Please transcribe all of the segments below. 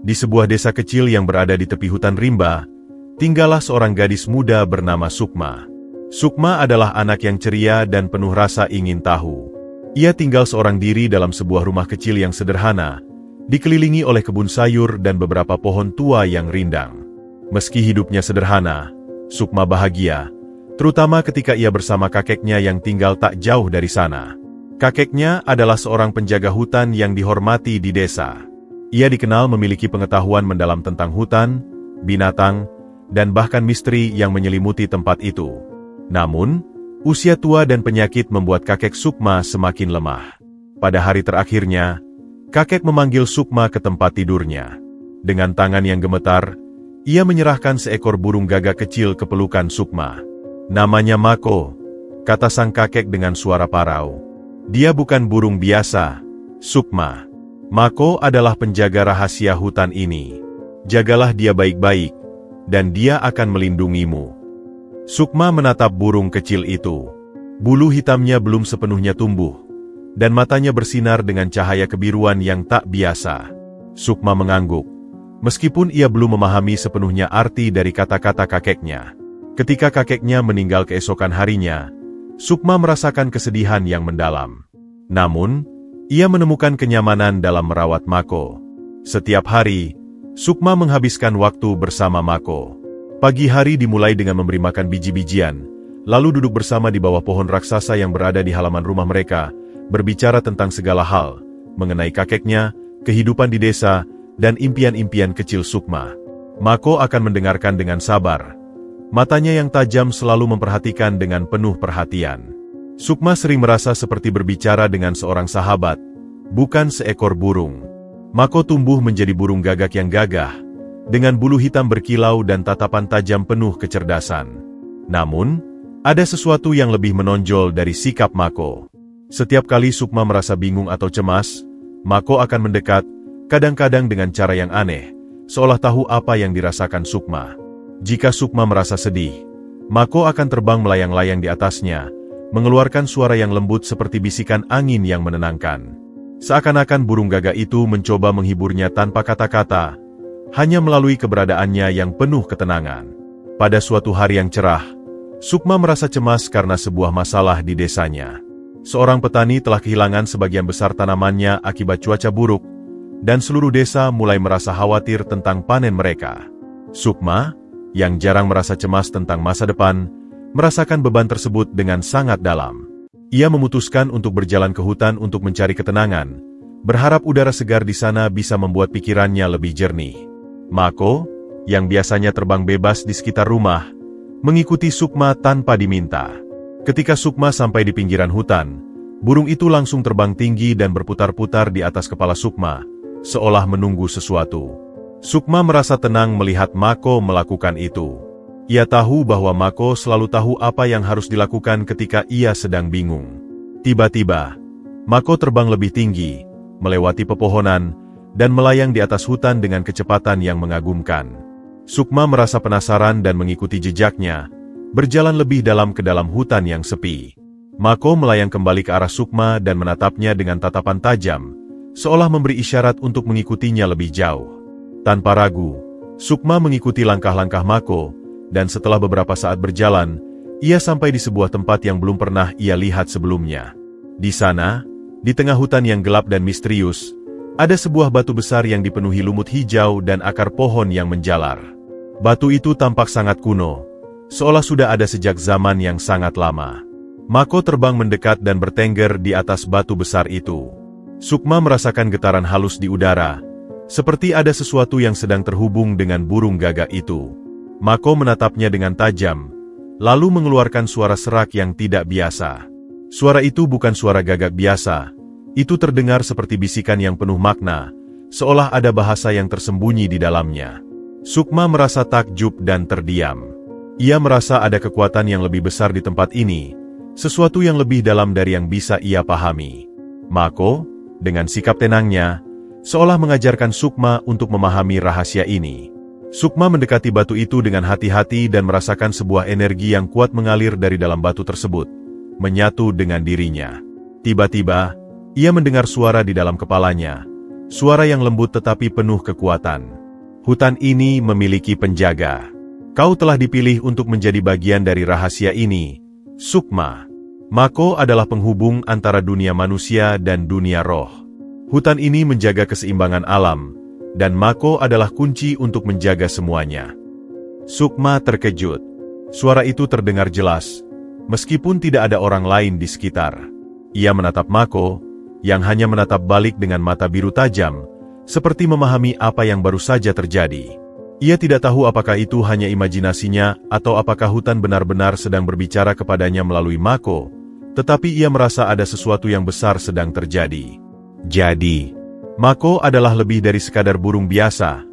Di sebuah desa kecil yang berada di tepi hutan rimba, tinggallah seorang gadis muda bernama Sukma. Sukma adalah anak yang ceria dan penuh rasa ingin tahu. Ia tinggal seorang diri dalam sebuah rumah kecil yang sederhana, dikelilingi oleh kebun sayur dan beberapa pohon tua yang rindang. Meski hidupnya sederhana, Sukma bahagia, terutama ketika ia bersama kakeknya yang tinggal tak jauh dari sana. Kakeknya adalah seorang penjaga hutan yang dihormati di desa. Ia dikenal memiliki pengetahuan mendalam tentang hutan, binatang, dan bahkan misteri yang menyelimuti tempat itu. Namun, usia tua dan penyakit membuat kakek Sukma semakin lemah. Pada hari terakhirnya, kakek memanggil Sukma ke tempat tidurnya. Dengan tangan yang gemetar, ia menyerahkan seekor burung gagak kecil ke pelukan Sukma. "Namanya Mako," kata sang kakek dengan suara parau. "Dia bukan burung biasa, Sukma. Mako adalah penjaga rahasia hutan ini. Jagalah dia baik-baik, dan dia akan melindungimu." Sukma menatap burung kecil itu. Bulu hitamnya belum sepenuhnya tumbuh, dan matanya bersinar dengan cahaya kebiruan yang tak biasa. Sukma mengangguk, meskipun ia belum memahami sepenuhnya arti dari kata-kata kakeknya. Ketika kakeknya meninggal keesokan harinya, Sukma merasakan kesedihan yang mendalam. Namun, ia menemukan kenyamanan dalam merawat Mako. Setiap hari, Sukma menghabiskan waktu bersama Mako. Pagi hari dimulai dengan memberi makan biji-bijian, lalu duduk bersama di bawah pohon raksasa yang berada di halaman rumah mereka, berbicara tentang segala hal, mengenai kakeknya, kehidupan di desa, dan impian-impian kecil Sukma. Mako akan mendengarkan dengan sabar. Matanya yang tajam selalu memperhatikan dengan penuh perhatian. Sukma sering merasa seperti berbicara dengan seorang sahabat, bukan seekor burung. Mako tumbuh menjadi burung gagak yang gagah, dengan bulu hitam berkilau dan tatapan tajam penuh kecerdasan. Namun, ada sesuatu yang lebih menonjol dari sikap Mako. Setiap kali Sukma merasa bingung atau cemas, Mako akan mendekat, kadang-kadang dengan cara yang aneh, seolah tahu apa yang dirasakan Sukma. Jika Sukma merasa sedih, Mako akan terbang melayang-layang di atasnya, mengeluarkan suara yang lembut seperti bisikan angin yang menenangkan. Seakan-akan burung gagak itu mencoba menghiburnya tanpa kata-kata, hanya melalui keberadaannya yang penuh ketenangan. Pada suatu hari yang cerah, Sukma merasa cemas karena sebuah masalah di desanya. Seorang petani telah kehilangan sebagian besar tanamannya akibat cuaca buruk, dan seluruh desa mulai merasa khawatir tentang panen mereka. Sukma, yang jarang merasa cemas tentang masa depan, merasakan beban tersebut dengan sangat dalam. Ia memutuskan untuk berjalan ke hutan untuk mencari ketenangan, berharap udara segar di sana bisa membuat pikirannya lebih jernih. Mako, yang biasanya terbang bebas di sekitar rumah, mengikuti Sukma tanpa diminta. Ketika Sukma sampai di pinggiran hutan, burung itu langsung terbang tinggi dan berputar-putar di atas kepala Sukma, seolah menunggu sesuatu. Sukma merasa tenang melihat Mako melakukan itu. Ia tahu bahwa Mako selalu tahu apa yang harus dilakukan ketika ia sedang bingung. Tiba-tiba, Mako terbang lebih tinggi, melewati pepohonan, dan melayang di atas hutan dengan kecepatan yang mengagumkan. Sukma merasa penasaran dan mengikuti jejaknya, berjalan lebih dalam ke dalam hutan yang sepi. Mako melayang kembali ke arah Sukma dan menatapnya dengan tatapan tajam, seolah memberi isyarat untuk mengikutinya lebih jauh. Tanpa ragu, Sukma mengikuti langkah-langkah Mako, dan setelah beberapa saat berjalan, ia sampai di sebuah tempat yang belum pernah ia lihat sebelumnya. Di sana, di tengah hutan yang gelap dan misterius, ada sebuah batu besar yang dipenuhi lumut hijau dan akar pohon yang menjalar. Batu itu tampak sangat kuno, seolah sudah ada sejak zaman yang sangat lama. Mako terbang mendekat dan bertengger di atas batu besar itu. Sukma merasakan getaran halus di udara, seperti ada sesuatu yang sedang terhubung dengan burung gagak itu. Mako menatapnya dengan tajam, lalu mengeluarkan suara serak yang tidak biasa. Suara itu bukan suara gagak biasa, itu terdengar seperti bisikan yang penuh makna, seolah ada bahasa yang tersembunyi di dalamnya. Sukma merasa takjub dan terdiam. Ia merasa ada kekuatan yang lebih besar di tempat ini, sesuatu yang lebih dalam dari yang bisa ia pahami. Mako, dengan sikap tenangnya, seolah mengajarkan Sukma untuk memahami rahasia ini. Sukma mendekati batu itu dengan hati-hati dan merasakan sebuah energi yang kuat mengalir dari dalam batu tersebut, menyatu dengan dirinya. Tiba-tiba, ia mendengar suara di dalam kepalanya, suara yang lembut tetapi penuh kekuatan. Hutan ini memiliki penjaga. Kau telah dipilih untuk menjadi bagian dari rahasia ini, Sukma. Mako adalah penghubung antara dunia manusia dan dunia roh. Hutan ini menjaga keseimbangan alam, dan Mako adalah kunci untuk menjaga semuanya. Sukma terkejut. Suara itu terdengar jelas, meskipun tidak ada orang lain di sekitar. Ia menatap Mako, yang hanya menatap balik dengan mata biru tajam, seperti memahami apa yang baru saja terjadi. Ia tidak tahu apakah itu hanya imajinasinya atau apakah hutan benar-benar sedang berbicara kepadanya melalui Mako, tetapi ia merasa ada sesuatu yang besar sedang terjadi. Jadi, Mako adalah lebih dari sekadar burung biasa,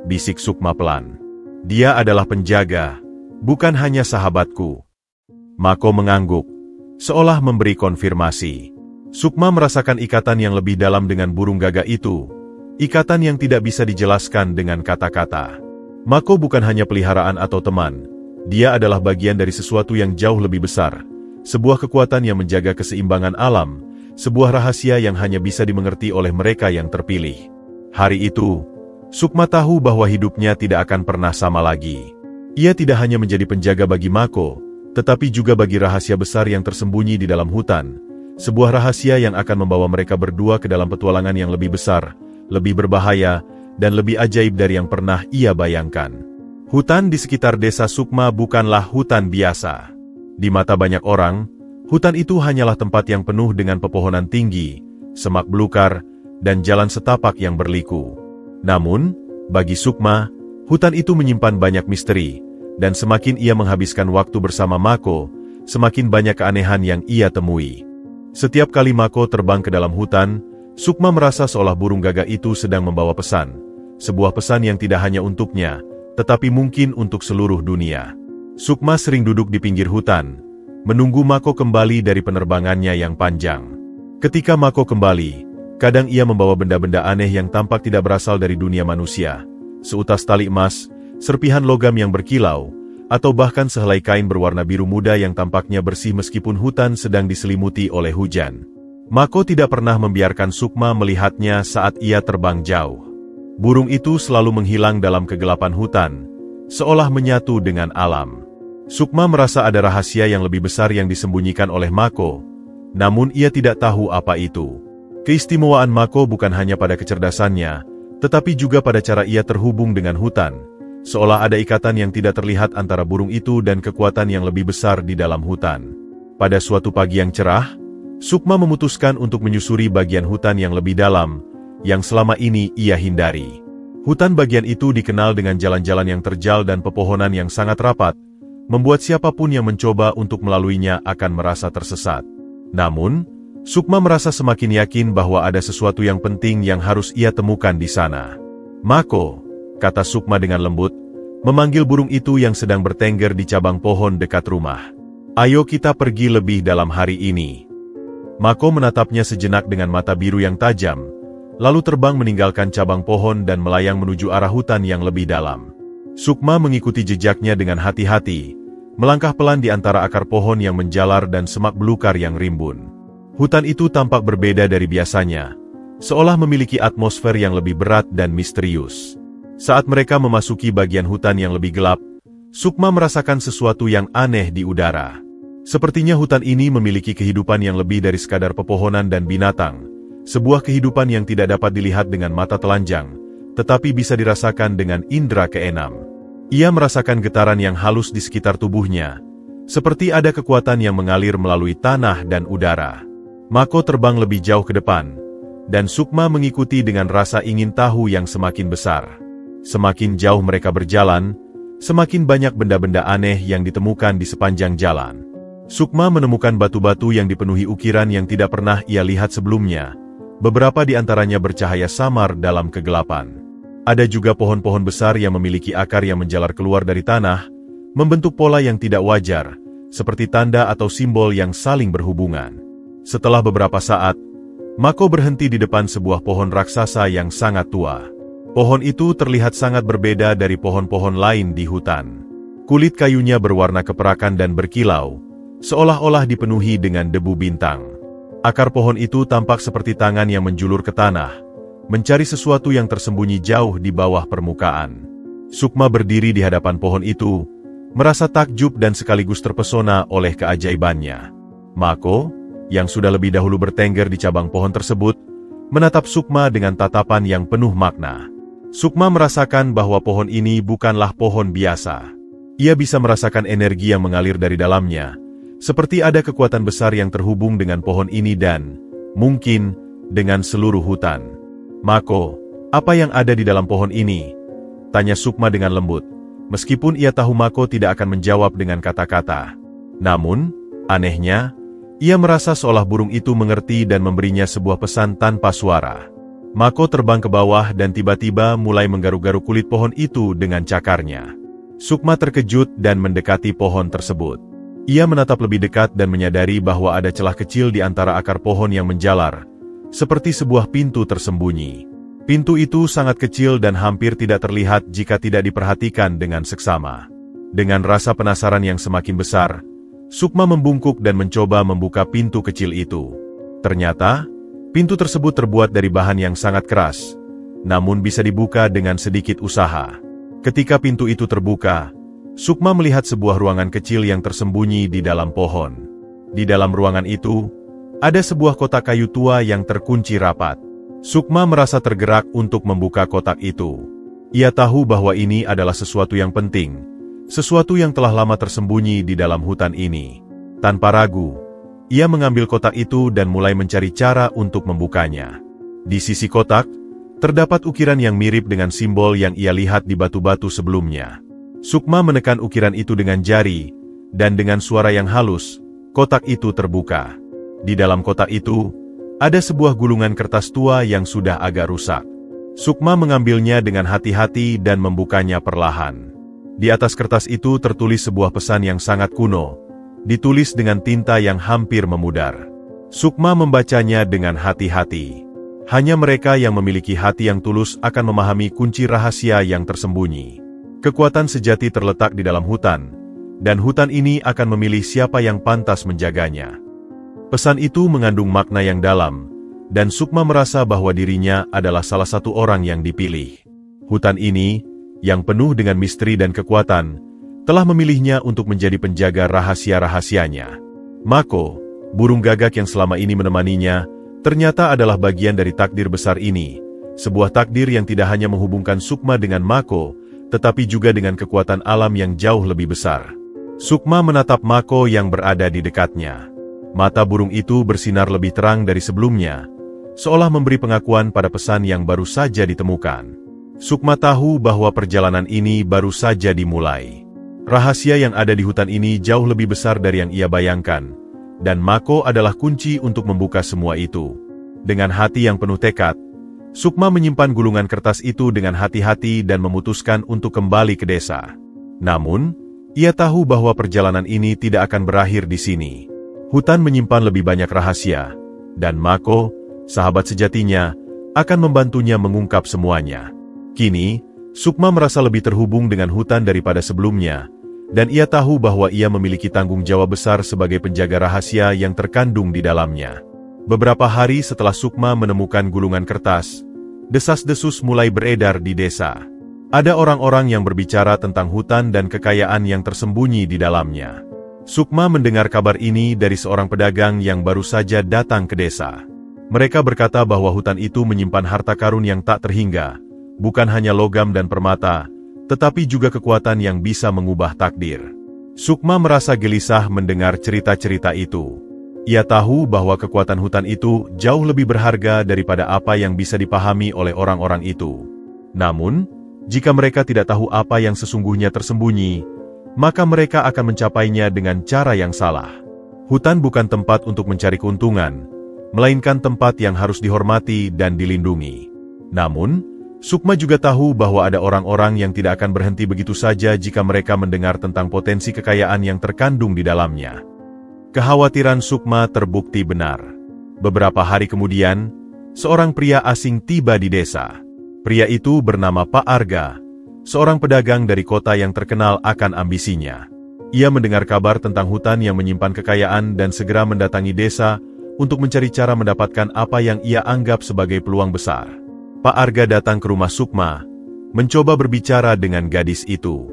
bisik Sukma pelan. Dia adalah penjaga, bukan hanya sahabatku. Mako mengangguk, seolah memberi konfirmasi. Sukma merasakan ikatan yang lebih dalam dengan burung gagak itu, ikatan yang tidak bisa dijelaskan dengan kata-kata. Mako bukan hanya peliharaan atau teman, dia adalah bagian dari sesuatu yang jauh lebih besar, sebuah kekuatan yang menjaga keseimbangan alam, sebuah rahasia yang hanya bisa dimengerti oleh mereka yang terpilih. Hari itu, Sukma tahu bahwa hidupnya tidak akan pernah sama lagi. Ia tidak hanya menjadi penjaga bagi Mako, tetapi juga bagi rahasia besar yang tersembunyi di dalam hutan, sebuah rahasia yang akan membawa mereka berdua ke dalam petualangan yang lebih besar, lebih berbahaya, dan lebih ajaib dari yang pernah ia bayangkan. Hutan di sekitar desa Sukma bukanlah hutan biasa. Di mata banyak orang, hutan itu hanyalah tempat yang penuh dengan pepohonan tinggi, semak belukar, dan jalan setapak yang berliku. Namun, bagi Sukma, hutan itu menyimpan banyak misteri, dan semakin ia menghabiskan waktu bersama Mako, semakin banyak keanehan yang ia temui. Setiap kali Mako terbang ke dalam hutan, Sukma merasa seolah burung gagak itu sedang membawa pesan. Sebuah pesan yang tidak hanya untuknya, tetapi mungkin untuk seluruh dunia. Sukma sering duduk di pinggir hutan, menunggu Mako kembali dari penerbangannya yang panjang. Ketika Mako kembali, kadang ia membawa benda-benda aneh yang tampak tidak berasal dari dunia manusia. Seutas tali emas, serpihan logam yang berkilau, atau bahkan sehelai kain berwarna biru muda yang tampaknya bersih meskipun hutan sedang diselimuti oleh hujan. Mako tidak pernah membiarkan Sukma melihatnya saat ia terbang jauh. Burung itu selalu menghilang dalam kegelapan hutan, seolah menyatu dengan alam. Sukma merasa ada rahasia yang lebih besar yang disembunyikan oleh Mako, namun ia tidak tahu apa itu. Keistimewaan Mako bukan hanya pada kecerdasannya, tetapi juga pada cara ia terhubung dengan hutan, seolah ada ikatan yang tidak terlihat antara burung itu dan kekuatan yang lebih besar di dalam hutan. Pada suatu pagi yang cerah, Sukma memutuskan untuk menyusuri bagian hutan yang lebih dalam, yang selama ini ia hindari. Hutan bagian itu dikenal dengan jalan-jalan yang terjal dan pepohonan yang sangat rapat, membuat siapapun yang mencoba untuk melaluinya akan merasa tersesat. Namun, Sukma merasa semakin yakin bahwa ada sesuatu yang penting yang harus ia temukan di sana. Mako, kata Sukma dengan lembut, memanggil burung itu yang sedang bertengger di cabang pohon dekat rumah. Ayo kita pergi lebih dalam hari ini. Mako menatapnya sejenak dengan mata biru yang tajam, lalu terbang meninggalkan cabang pohon dan melayang menuju arah hutan yang lebih dalam. Sukma mengikuti jejaknya dengan hati-hati, melangkah pelan di antara akar pohon yang menjalar dan semak belukar yang rimbun. Hutan itu tampak berbeda dari biasanya, seolah memiliki atmosfer yang lebih berat dan misterius. Saat mereka memasuki bagian hutan yang lebih gelap, Sukma merasakan sesuatu yang aneh di udara. Sepertinya hutan ini memiliki kehidupan yang lebih dari sekadar pepohonan dan binatang, sebuah kehidupan yang tidak dapat dilihat dengan mata telanjang, tetapi bisa dirasakan dengan indera keenam. Ia merasakan getaran yang halus di sekitar tubuhnya, seperti ada kekuatan yang mengalir melalui tanah dan udara. Mako terbang lebih jauh ke depan, dan Sukma mengikuti dengan rasa ingin tahu yang semakin besar. Semakin jauh mereka berjalan, semakin banyak benda-benda aneh yang ditemukan di sepanjang jalan. Sukma menemukan batu-batu yang dipenuhi ukiran yang tidak pernah ia lihat sebelumnya. Beberapa di antaranya bercahaya samar dalam kegelapan. Ada juga pohon-pohon besar yang memiliki akar yang menjalar keluar dari tanah, membentuk pola yang tidak wajar, seperti tanda atau simbol yang saling berhubungan. Setelah beberapa saat, Mako berhenti di depan sebuah pohon raksasa yang sangat tua. Pohon itu terlihat sangat berbeda dari pohon-pohon lain di hutan. Kulit kayunya berwarna keperakan dan berkilau, seolah-olah dipenuhi dengan debu bintang. Akar pohon itu tampak seperti tangan yang menjulur ke tanah, mencari sesuatu yang tersembunyi jauh di bawah permukaan. Sukma berdiri di hadapan pohon itu, merasa takjub dan sekaligus terpesona oleh keajaibannya. Mako, yang sudah lebih dahulu bertengger di cabang pohon tersebut, menatap Sukma dengan tatapan yang penuh makna. Sukma merasakan bahwa pohon ini bukanlah pohon biasa. Ia bisa merasakan energi yang mengalir dari dalamnya, seperti ada kekuatan besar yang terhubung dengan pohon ini dan, mungkin, dengan seluruh hutan. Mako, apa yang ada di dalam pohon ini? Tanya Sukma dengan lembut, meskipun ia tahu Mako tidak akan menjawab dengan kata-kata. Namun, anehnya, ia merasa seolah burung itu mengerti dan memberinya sebuah pesan tanpa suara. Mako terbang ke bawah dan tiba-tiba mulai menggaruk-garuk kulit pohon itu dengan cakarnya. Sukma terkejut dan mendekati pohon tersebut. Ia menatap lebih dekat dan menyadari bahwa ada celah kecil di antara akar pohon yang menjalar, seperti sebuah pintu tersembunyi. Pintu itu sangat kecil dan hampir tidak terlihat jika tidak diperhatikan dengan seksama. Dengan rasa penasaran yang semakin besar, Sukma membungkuk dan mencoba membuka pintu kecil itu. Ternyata, pintu tersebut terbuat dari bahan yang sangat keras, namun bisa dibuka dengan sedikit usaha. Ketika pintu itu terbuka, Sukma melihat sebuah ruangan kecil yang tersembunyi di dalam pohon. Di dalam ruangan itu, ada sebuah kotak kayu tua yang terkunci rapat. Sukma merasa tergerak untuk membuka kotak itu. Ia tahu bahwa ini adalah sesuatu yang penting, sesuatu yang telah lama tersembunyi di dalam hutan ini. Tanpa ragu, ia mengambil kotak itu dan mulai mencari cara untuk membukanya. Di sisi kotak, terdapat ukiran yang mirip dengan simbol yang ia lihat di batu-batu sebelumnya. Sukma menekan ukiran itu dengan jari, dan dengan suara yang halus, kotak itu terbuka. Di dalam kotak itu, ada sebuah gulungan kertas tua yang sudah agak rusak. Sukma mengambilnya dengan hati-hati dan membukanya perlahan. Di atas kertas itu tertulis sebuah pesan yang sangat kuno, ditulis dengan tinta yang hampir memudar. Sukma membacanya dengan hati-hati. Hanya mereka yang memiliki hati yang tulus akan memahami kunci rahasia yang tersembunyi. Kekuatan sejati terletak di dalam hutan, dan hutan ini akan memilih siapa yang pantas menjaganya. Pesan itu mengandung makna yang dalam, dan Sukma merasa bahwa dirinya adalah salah satu orang yang dipilih. Hutan ini, yang penuh dengan misteri dan kekuatan, telah memilihnya untuk menjadi penjaga rahasia-rahasianya. Mako, burung gagak yang selama ini menemaninya, ternyata adalah bagian dari takdir besar ini, sebuah takdir yang tidak hanya menghubungkan Sukma dengan Mako, tetapi juga dengan kekuatan alam yang jauh lebih besar. Sukma menatap Mako yang berada di dekatnya. Mata burung itu bersinar lebih terang dari sebelumnya, seolah memberi pengakuan pada pesan yang baru saja ditemukan. Sukma tahu bahwa perjalanan ini baru saja dimulai. Rahasia yang ada di hutan ini jauh lebih besar dari yang ia bayangkan, dan Mako adalah kunci untuk membuka semua itu. Dengan hati yang penuh tekad, Sukma menyimpan gulungan kertas itu dengan hati-hati dan memutuskan untuk kembali ke desa. Namun, ia tahu bahwa perjalanan ini tidak akan berakhir di sini. Hutan menyimpan lebih banyak rahasia, dan Mako, sahabat sejatinya, akan membantunya mengungkap semuanya. Kini, Sukma merasa lebih terhubung dengan hutan daripada sebelumnya, dan ia tahu bahwa ia memiliki tanggung jawab besar sebagai penjaga rahasia yang terkandung di dalamnya. Beberapa hari setelah Sukma menemukan gulungan kertas, desas-desus mulai beredar di desa. Ada orang-orang yang berbicara tentang hutan dan kekayaan yang tersembunyi di dalamnya. Sukma mendengar kabar ini dari seorang pedagang yang baru saja datang ke desa. Mereka berkata bahwa hutan itu menyimpan harta karun yang tak terhingga, bukan hanya logam dan permata, tetapi juga kekuatan yang bisa mengubah takdir. Sukma merasa gelisah mendengar cerita-cerita itu. Ia tahu bahwa kekuatan hutan itu jauh lebih berharga daripada apa yang bisa dipahami oleh orang-orang itu. Namun, jika mereka tidak tahu apa yang sesungguhnya tersembunyi, maka mereka akan mencapainya dengan cara yang salah. Hutan bukan tempat untuk mencari keuntungan, melainkan tempat yang harus dihormati dan dilindungi. Namun, Sukma juga tahu bahwa ada orang-orang yang tidak akan berhenti begitu saja jika mereka mendengar tentang potensi kekayaan yang terkandung di dalamnya. Kekhawatiran Sukma terbukti benar. Beberapa hari kemudian, seorang pria asing tiba di desa. Pria itu bernama Pak Arga, seorang pedagang dari kota yang terkenal akan ambisinya. Ia mendengar kabar tentang hutan yang menyimpan kekayaan dan segera mendatangi desa untuk mencari cara mendapatkan apa yang ia anggap sebagai peluang besar. Pak Arga datang ke rumah Sukma, mencoba berbicara dengan gadis itu.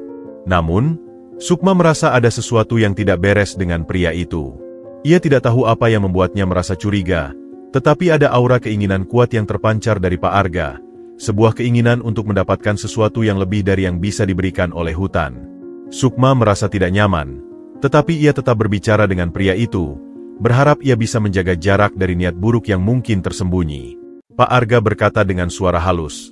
Namun, Sukma merasa ada sesuatu yang tidak beres dengan pria itu. Ia tidak tahu apa yang membuatnya merasa curiga, tetapi ada aura keinginan kuat yang terpancar dari Pak Arga, sebuah keinginan untuk mendapatkan sesuatu yang lebih dari yang bisa diberikan oleh hutan. Sukma merasa tidak nyaman, tetapi ia tetap berbicara dengan pria itu, berharap ia bisa menjaga jarak dari niat buruk yang mungkin tersembunyi. Pak Arga berkata dengan suara halus,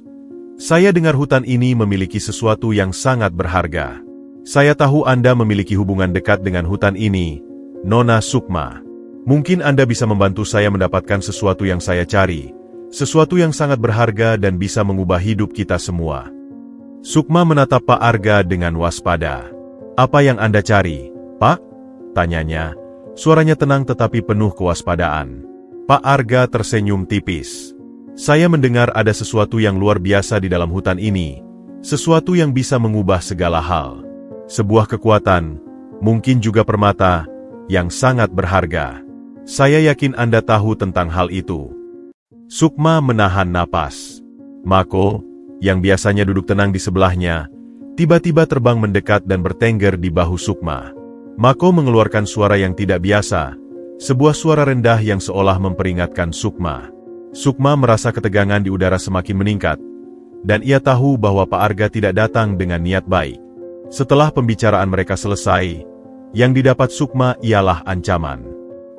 "Saya dengar hutan ini memiliki sesuatu yang sangat berharga. Saya tahu Anda memiliki hubungan dekat dengan hutan ini, Nona Sukma. Mungkin Anda bisa membantu saya mendapatkan sesuatu yang saya cari, sesuatu yang sangat berharga dan bisa mengubah hidup kita semua." Sukma menatap Pak Arga dengan waspada. "Apa yang Anda cari, Pak?" tanyanya. Suaranya tenang tetapi penuh kewaspadaan. Pak Arga tersenyum tipis. "Saya mendengar ada sesuatu yang luar biasa di dalam hutan ini, sesuatu yang bisa mengubah segala hal. Sebuah kekuatan, mungkin juga permata, yang sangat berharga. Saya yakin Anda tahu tentang hal itu." Sukma menahan napas. Mako, yang biasanya duduk tenang di sebelahnya, tiba-tiba terbang mendekat dan bertengger di bahu Sukma. Mako mengeluarkan suara yang tidak biasa, sebuah suara rendah yang seolah memperingatkan Sukma. Sukma merasa ketegangan di udara semakin meningkat, dan ia tahu bahwa Pak Arga tidak datang dengan niat baik. Setelah pembicaraan mereka selesai, yang didapat Sukma ialah ancaman.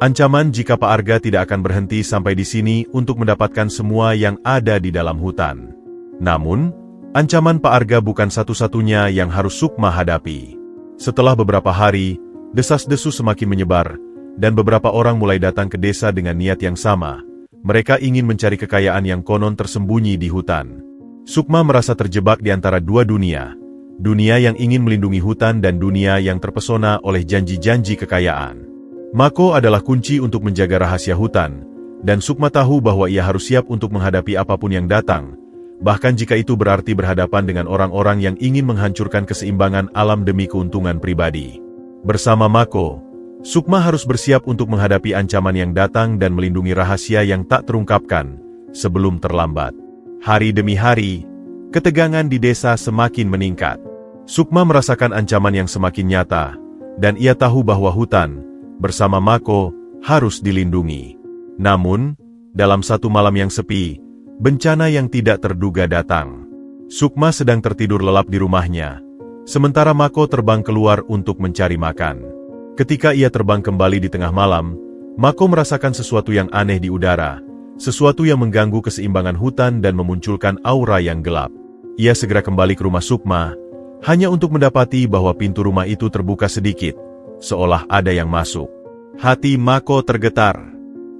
Ancaman jika Pak Arga tidak akan berhenti sampai di sini untuk mendapatkan semua yang ada di dalam hutan. Namun, ancaman Pak Arga bukan satu-satunya yang harus Sukma hadapi. Setelah beberapa hari, desas-desus semakin menyebar, dan beberapa orang mulai datang ke desa dengan niat yang sama. Mereka ingin mencari kekayaan yang konon tersembunyi di hutan. Sukma merasa terjebak di antara dua dunia. Dunia yang ingin melindungi hutan dan dunia yang terpesona oleh janji-janji kekayaan. Mako adalah kunci untuk menjaga rahasia hutan, dan Sukma tahu bahwa ia harus siap untuk menghadapi apapun yang datang, bahkan jika itu berarti berhadapan dengan orang-orang yang ingin menghancurkan keseimbangan alam demi keuntungan pribadi. Bersama Mako, Sukma harus bersiap untuk menghadapi ancaman yang datang dan melindungi rahasia yang tak terungkapkan sebelum terlambat. Hari demi hari, ketegangan di desa semakin meningkat. Sukma merasakan ancaman yang semakin nyata, dan ia tahu bahwa hutan, bersama Mako, harus dilindungi. Namun, dalam satu malam yang sepi, bencana yang tidak terduga datang. Sukma sedang tertidur lelap di rumahnya, sementara Mako terbang keluar untuk mencari makan. Ketika ia terbang kembali di tengah malam, Mako merasakan sesuatu yang aneh di udara, sesuatu yang mengganggu keseimbangan hutan dan memunculkan aura yang gelap. Ia segera kembali ke rumah Sukma, hanya untuk mendapati bahwa pintu rumah itu terbuka sedikit, seolah ada yang masuk. Hati Mako tergetar.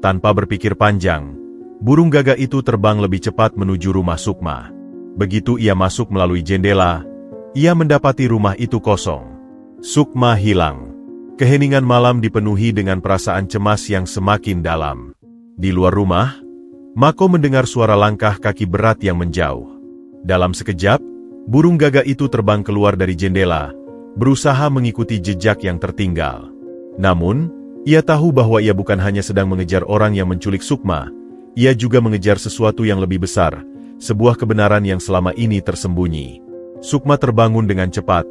Tanpa berpikir panjang, burung gagak itu terbang lebih cepat menuju rumah Sukma. Begitu ia masuk melalui jendela, ia mendapati rumah itu kosong. Sukma hilang. Keheningan malam dipenuhi dengan perasaan cemas yang semakin dalam. Di luar rumah, Mako mendengar suara langkah kaki berat yang menjauh. Dalam sekejap, burung gagak itu terbang keluar dari jendela, berusaha mengikuti jejak yang tertinggal. Namun, ia tahu bahwa ia bukan hanya sedang mengejar orang yang menculik Sukma, ia juga mengejar sesuatu yang lebih besar, sebuah kebenaran yang selama ini tersembunyi. Sukma terbangun dengan cepat,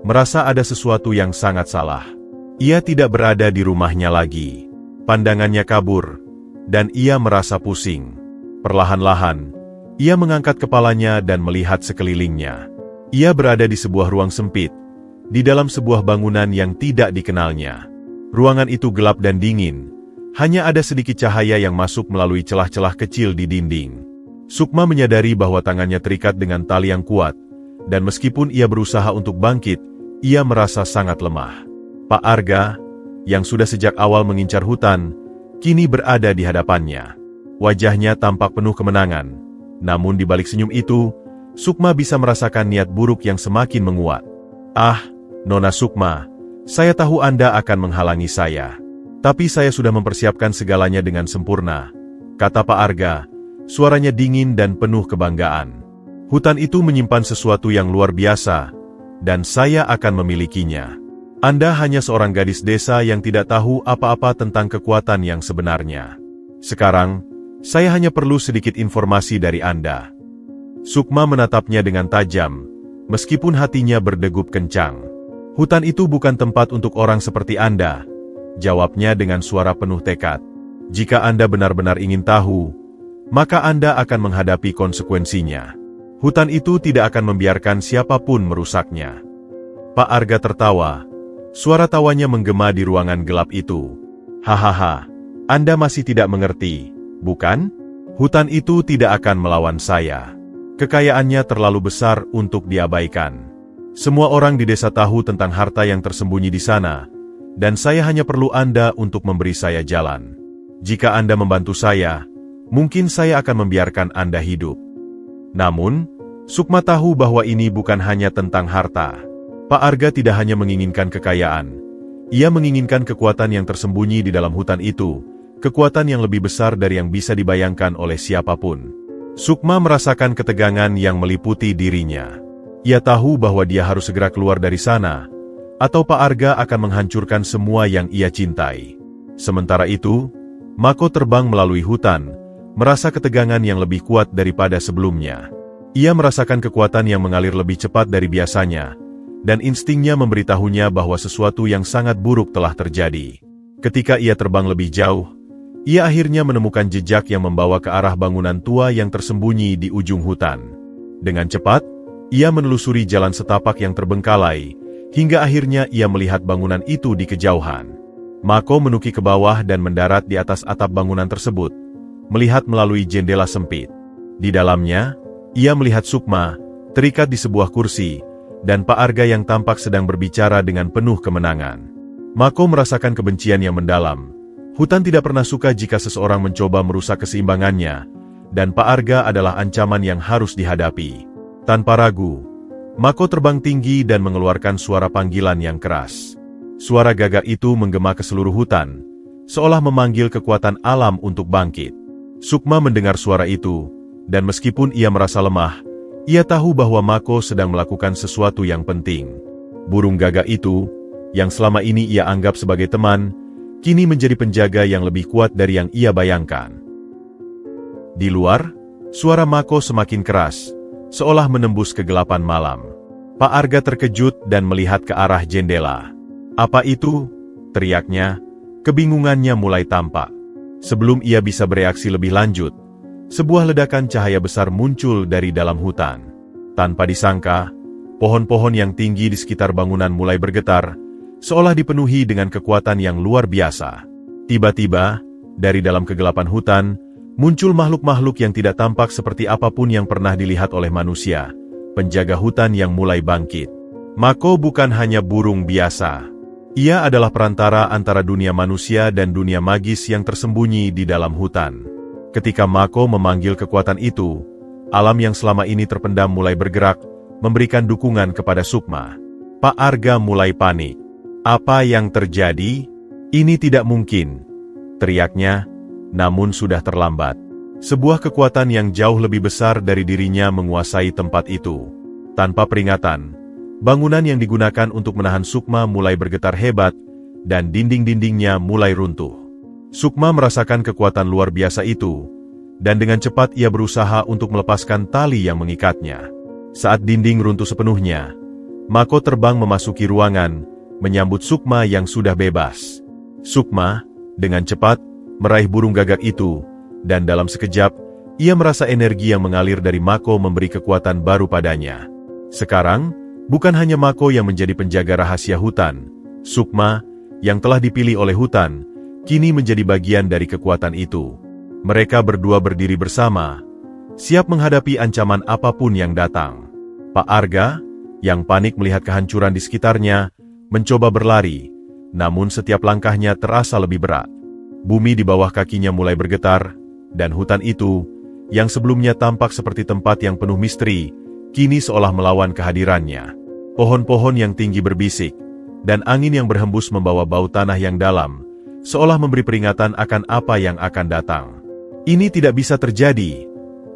merasa ada sesuatu yang sangat salah. Ia tidak berada di rumahnya lagi. Pandangannya kabur, dan ia merasa pusing. Perlahan-lahan, ia mengangkat kepalanya dan melihat sekelilingnya. Ia berada di sebuah ruang sempit, di dalam sebuah bangunan yang tidak dikenalnya. Ruangan itu gelap dan dingin, hanya ada sedikit cahaya yang masuk melalui celah-celah kecil di dinding. Sukma menyadari bahwa tangannya terikat dengan tali yang kuat, dan meskipun ia berusaha untuk bangkit, ia merasa sangat lemah. Pak Arga, yang sudah sejak awal mengincar hutan, kini berada di hadapannya. Wajahnya tampak penuh kemenangan, namun di balik senyum itu, Sukma bisa merasakan niat buruk yang semakin menguat. "Ah, Nona Sukma, saya tahu Anda akan menghalangi saya. Tapi saya sudah mempersiapkan segalanya dengan sempurna," kata Pak Arga, suaranya dingin dan penuh kebanggaan. "Hutan itu menyimpan sesuatu yang luar biasa, dan saya akan memilikinya. Anda hanya seorang gadis desa yang tidak tahu apa-apa tentang kekuatan yang sebenarnya. Sekarang, saya hanya perlu sedikit informasi dari Anda." Sukma menatapnya dengan tajam, meskipun hatinya berdegup kencang. Hutan itu bukan tempat untuk orang seperti Anda, jawabnya dengan suara penuh tekad. Jika Anda benar-benar ingin tahu, maka Anda akan menghadapi konsekuensinya. Hutan itu tidak akan membiarkan siapapun merusaknya. Pak Arga tertawa. Suara tawanya menggema di ruangan gelap itu. Hahaha, Anda masih tidak mengerti, bukan? Hutan itu tidak akan melawan saya. Kekayaannya terlalu besar untuk diabaikan. Semua orang di desa tahu tentang harta yang tersembunyi di sana, dan saya hanya perlu Anda untuk memberi saya jalan. Jika Anda membantu saya, mungkin saya akan membiarkan Anda hidup. Namun, Sukma tahu bahwa ini bukan hanya tentang harta. Pak Arga tidak hanya menginginkan kekayaan. Ia menginginkan kekuatan yang tersembunyi di dalam hutan itu, kekuatan yang lebih besar dari yang bisa dibayangkan oleh siapapun. Sukma merasakan ketegangan yang meliputi dirinya. Ia tahu bahwa dia harus segera keluar dari sana, atau Pak Arga akan menghancurkan semua yang ia cintai. Sementara itu, Mako terbang melalui hutan, merasa ketegangan yang lebih kuat daripada sebelumnya. Ia merasakan kekuatan yang mengalir lebih cepat dari biasanya, dan instingnya memberitahunya bahwa sesuatu yang sangat buruk telah terjadi. Ketika ia terbang lebih jauh, ia akhirnya menemukan jejak yang membawa ke arah bangunan tua yang tersembunyi di ujung hutan. Dengan cepat, ia menelusuri jalan setapak yang terbengkalai, hingga akhirnya ia melihat bangunan itu di kejauhan. Mako menuki ke bawah dan mendarat di atas atap bangunan tersebut, melihat melalui jendela sempit. Di dalamnya, ia melihat Sukma, terikat di sebuah kursi, dan Pak Arga yang tampak sedang berbicara dengan penuh kemenangan. Mako merasakan kebencian yang mendalam. Hutan tidak pernah suka jika seseorang mencoba merusak keseimbangannya, dan Pak Arga adalah ancaman yang harus dihadapi. Tanpa ragu, Mako terbang tinggi dan mengeluarkan suara panggilan yang keras. Suara gagak itu menggema ke seluruh hutan, seolah memanggil kekuatan alam untuk bangkit. Sukma mendengar suara itu, dan meskipun ia merasa lemah, ia tahu bahwa Mako sedang melakukan sesuatu yang penting. Burung gagak itu, yang selama ini ia anggap sebagai teman, kini menjadi penjaga yang lebih kuat dari yang ia bayangkan. Di luar, suara Mako semakin keras, seolah menembus kegelapan malam. Pak Arga terkejut dan melihat ke arah jendela. "Apa itu?" teriaknya. Kebingungannya mulai tampak. Sebelum ia bisa bereaksi lebih lanjut, sebuah ledakan cahaya besar muncul dari dalam hutan. Tanpa disangka, pohon-pohon yang tinggi di sekitar bangunan mulai bergetar, seolah dipenuhi dengan kekuatan yang luar biasa. Tiba-tiba, dari dalam kegelapan hutan, muncul makhluk-makhluk yang tidak tampak seperti apapun yang pernah dilihat oleh manusia, penjaga hutan yang mulai bangkit. Mako bukan hanya burung biasa. Ia adalah perantara antara dunia manusia dan dunia magis yang tersembunyi di dalam hutan. Ketika Mako memanggil kekuatan itu, alam yang selama ini terpendam mulai bergerak, memberikan dukungan kepada Sukma. Pak Arga mulai panik. "Apa yang terjadi? Ini tidak mungkin," teriaknya, namun sudah terlambat. Sebuah kekuatan yang jauh lebih besar dari dirinya menguasai tempat itu. Tanpa peringatan, bangunan yang digunakan untuk menahan Sukma mulai bergetar hebat, dan dinding-dindingnya mulai runtuh. Sukma merasakan kekuatan luar biasa itu, dan dengan cepat ia berusaha untuk melepaskan tali yang mengikatnya. Saat dinding runtuh sepenuhnya, Mako terbang memasuki ruangan, menyambut Sukma yang sudah bebas. Sukma, dengan cepat, meraih burung gagak itu, dan dalam sekejap, ia merasa energi yang mengalir dari Mako memberi kekuatan baru padanya. Sekarang, bukan hanya Mako yang menjadi penjaga rahasia hutan, Sukma, yang telah dipilih oleh hutan, kini menjadi bagian dari kekuatan itu. Mereka berdua berdiri bersama, siap menghadapi ancaman apapun yang datang. Pak Arga, yang panik melihat kehancuran di sekitarnya, mencoba berlari, namun setiap langkahnya terasa lebih berat. Bumi di bawah kakinya mulai bergetar, dan hutan itu, yang sebelumnya tampak seperti tempat yang penuh misteri, kini seolah melawan kehadirannya. Pohon-pohon yang tinggi berbisik, dan angin yang berhembus membawa bau tanah yang dalam, seolah memberi peringatan akan apa yang akan datang. "Ini tidak bisa terjadi,"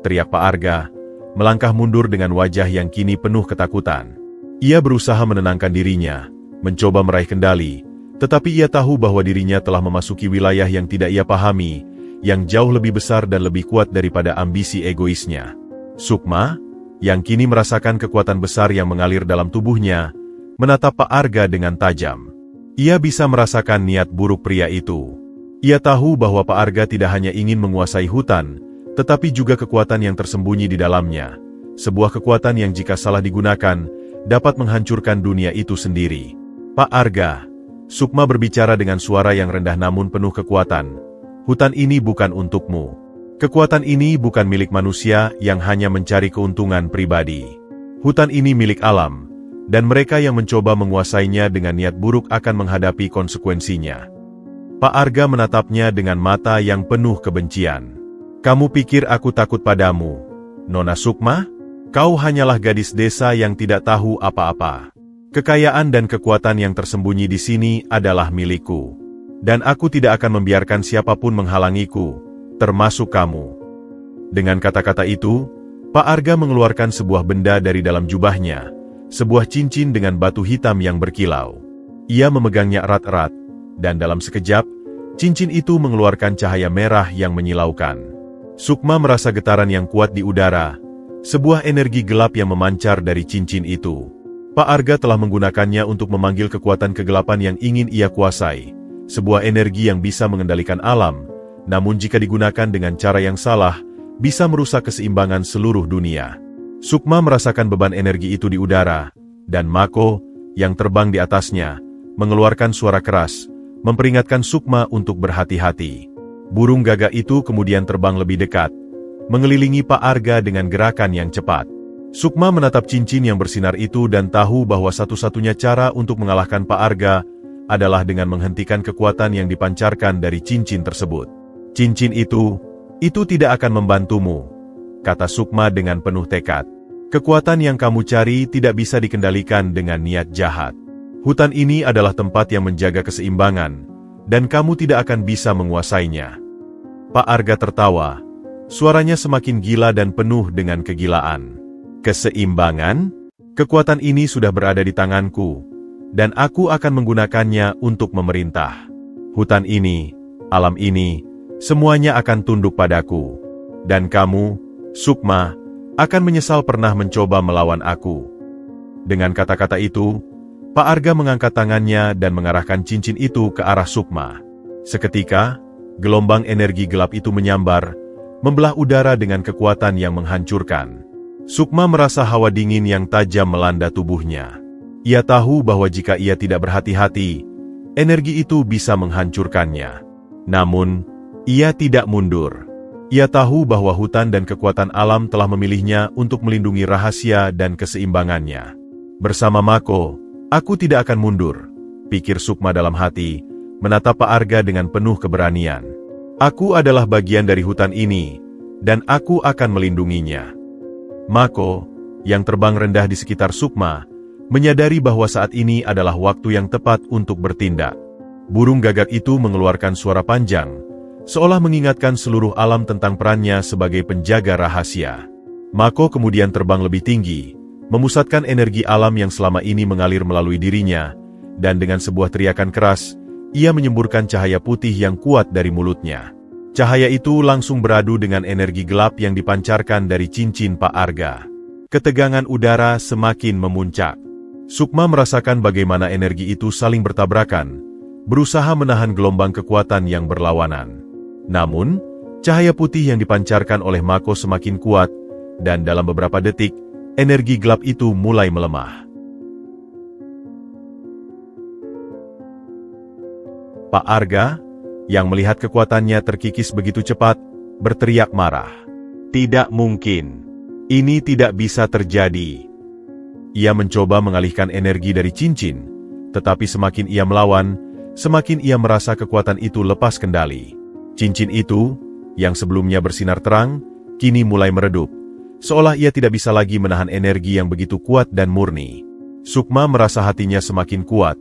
teriak Pak Arga, melangkah mundur dengan wajah yang kini penuh ketakutan. Ia berusaha menenangkan dirinya, mencoba meraih kendali, tetapi ia tahu bahwa dirinya telah memasuki wilayah yang tidak ia pahami, yang jauh lebih besar dan lebih kuat daripada ambisi egoisnya. "Sukma, yang kini merasakan kekuatan besar yang mengalir dalam tubuhnya, menatap Pak Arga dengan tajam. Ia bisa merasakan niat buruk pria itu. Ia tahu bahwa Pak Arga tidak hanya ingin menguasai hutan, tetapi juga kekuatan yang tersembunyi di dalamnya. Sebuah kekuatan yang jika salah digunakan, dapat menghancurkan dunia itu sendiri. Pak Arga, Sukma berbicara dengan suara yang rendah namun penuh kekuatan. Hutan ini bukan untukmu. Kekuatan ini bukan milik manusia yang hanya mencari keuntungan pribadi. Hutan ini milik alam, dan mereka yang mencoba menguasainya dengan niat buruk akan menghadapi konsekuensinya. Pak Arga menatapnya dengan mata yang penuh kebencian. Kamu pikir aku takut padamu, Nona Sukma? Kau hanyalah gadis desa yang tidak tahu apa-apa. Kekayaan dan kekuatan yang tersembunyi di sini adalah milikku. Dan aku tidak akan membiarkan siapapun menghalangiku, termasuk kamu. Dengan kata-kata itu, Pak Arga mengeluarkan sebuah benda dari dalam jubahnya, sebuah cincin dengan batu hitam yang berkilau. Ia memegangnya erat-erat, dan dalam sekejap, cincin itu mengeluarkan cahaya merah yang menyilaukan. Sukma merasa getaran yang kuat di udara, sebuah energi gelap yang memancar dari cincin itu. Pak Arga telah menggunakannya untuk memanggil kekuatan kegelapan yang ingin ia kuasai, sebuah energi yang bisa mengendalikan alam, namun jika digunakan dengan cara yang salah, bisa merusak keseimbangan seluruh dunia. Sukma merasakan beban energi itu di udara, dan Mako, yang terbang di atasnya, mengeluarkan suara keras, memperingatkan Sukma untuk berhati-hati. Burung gagak itu kemudian terbang lebih dekat, mengelilingi Pak Arga dengan gerakan yang cepat. Sukma menatap cincin yang bersinar itu dan tahu bahwa satu-satunya cara untuk mengalahkan Pak Arga adalah dengan menghentikan kekuatan yang dipancarkan dari cincin tersebut. Cincin itu tidak akan membantumu, kata Sukma dengan penuh tekad. Kekuatan yang kamu cari tidak bisa dikendalikan dengan niat jahat. Hutan ini adalah tempat yang menjaga keseimbangan, dan kamu tidak akan bisa menguasainya. Pak Arga tertawa. Suaranya semakin gila dan penuh dengan kegilaan. Keseimbangan? Kekuatan ini sudah berada di tanganku, dan aku akan menggunakannya untuk memerintah. Hutan ini, alam ini, semuanya akan tunduk padaku. Dan kamu, Sukma, akan menyesal pernah mencoba melawan aku. Dengan kata-kata itu, Pak Arga mengangkat tangannya dan mengarahkan cincin itu ke arah Sukma. Seketika, gelombang energi gelap itu menyambar, membelah udara dengan kekuatan yang menghancurkan. Sukma merasa hawa dingin yang tajam melanda tubuhnya. Ia tahu bahwa jika ia tidak berhati-hati, energi itu bisa menghancurkannya. Namun, ia tidak mundur. Ia tahu bahwa hutan dan kekuatan alam telah memilihnya untuk melindungi rahasia dan keseimbangannya. Bersama Mako, aku tidak akan mundur, pikir Sukma dalam hati, menatap Pak Arga dengan penuh keberanian. Aku adalah bagian dari hutan ini, dan aku akan melindunginya. Mako, yang terbang rendah di sekitar Sukma, menyadari bahwa saat ini adalah waktu yang tepat untuk bertindak. Burung gagak itu mengeluarkan suara panjang, seolah mengingatkan seluruh alam tentang perannya sebagai penjaga rahasia. Mako kemudian terbang lebih tinggi, memusatkan energi alam yang selama ini mengalir melalui dirinya, dan dengan sebuah teriakan keras, ia menyemburkan cahaya putih yang kuat dari mulutnya. Cahaya itu langsung beradu dengan energi gelap yang dipancarkan dari cincin Pak Arga. Ketegangan udara semakin memuncak. Sukma merasakan bagaimana energi itu saling bertabrakan, berusaha menahan gelombang kekuatan yang berlawanan. Namun, cahaya putih yang dipancarkan oleh Mako semakin kuat, dan dalam beberapa detik, energi gelap itu mulai melemah. Pak Arga, yang melihat kekuatannya terkikis begitu cepat, berteriak marah. Tidak mungkin. Ini tidak bisa terjadi. Ia mencoba mengalihkan energi dari cincin, tetapi semakin ia melawan, semakin ia merasa kekuatan itu lepas kendali. Cincin itu, yang sebelumnya bersinar terang, kini mulai meredup, seolah ia tidak bisa lagi menahan energi yang begitu kuat dan murni. Sukma merasa hatinya semakin kuat,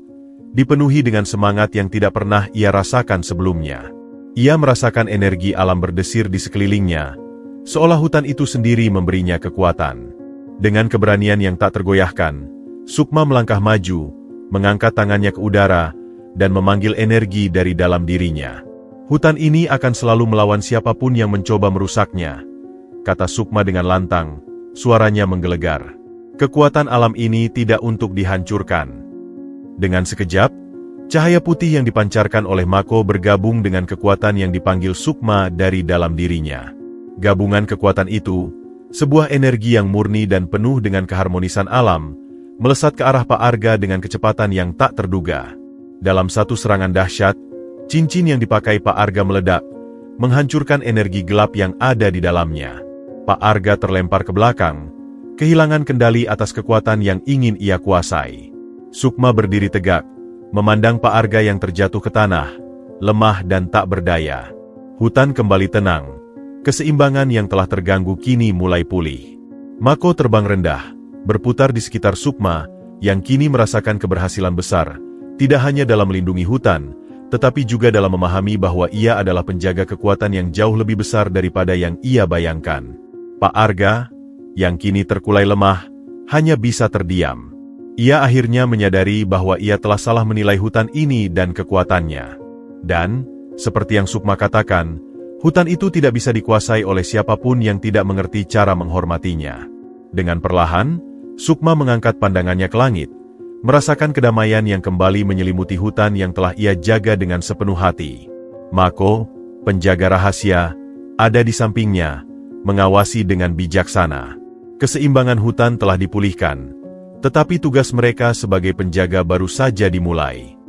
dipenuhi dengan semangat yang tidak pernah ia rasakan sebelumnya. Ia merasakan energi alam berdesir di sekelilingnya, seolah hutan itu sendiri memberinya kekuatan. Dengan keberanian yang tak tergoyahkan, Sukma melangkah maju, mengangkat tangannya ke udara, dan memanggil energi dari dalam dirinya. Hutan ini akan selalu melawan siapapun yang mencoba merusaknya, kata Sukma dengan lantang, suaranya menggelegar. Kekuatan alam ini tidak untuk dihancurkan. Dengan sekejap, cahaya putih yang dipancarkan oleh Mako bergabung dengan kekuatan yang dipanggil Sukma dari dalam dirinya. Gabungan kekuatan itu, sebuah energi yang murni dan penuh dengan keharmonisan alam, melesat ke arah Pak Arga dengan kecepatan yang tak terduga. Dalam satu serangan dahsyat, cincin yang dipakai Pak Arga meledak, menghancurkan energi gelap yang ada di dalamnya. Pak Arga terlempar ke belakang, kehilangan kendali atas kekuatan yang ingin ia kuasai. Sukma berdiri tegak, memandang Pak Arga yang terjatuh ke tanah, lemah dan tak berdaya. Hutan kembali tenang, keseimbangan yang telah terganggu kini mulai pulih. Mako terbang rendah, berputar di sekitar Sukma, yang kini merasakan keberhasilan besar, tidak hanya dalam melindungi hutan, tetapi juga dalam memahami bahwa ia adalah penjaga kekuatan yang jauh lebih besar daripada yang ia bayangkan. Pak Arga, yang kini terkulai lemah, hanya bisa terdiam. Ia akhirnya menyadari bahwa ia telah salah menilai hutan ini dan kekuatannya. Dan, seperti yang Sukma katakan, hutan itu tidak bisa dikuasai oleh siapapun yang tidak mengerti cara menghormatinya. Dengan perlahan, Sukma mengangkat pandangannya ke langit, merasakan kedamaian yang kembali menyelimuti hutan yang telah ia jaga dengan sepenuh hati. Mako, penjaga rahasia, ada di sampingnya, mengawasi dengan bijaksana. Keseimbangan hutan telah dipulihkan, tetapi tugas mereka sebagai penjaga baru saja dimulai.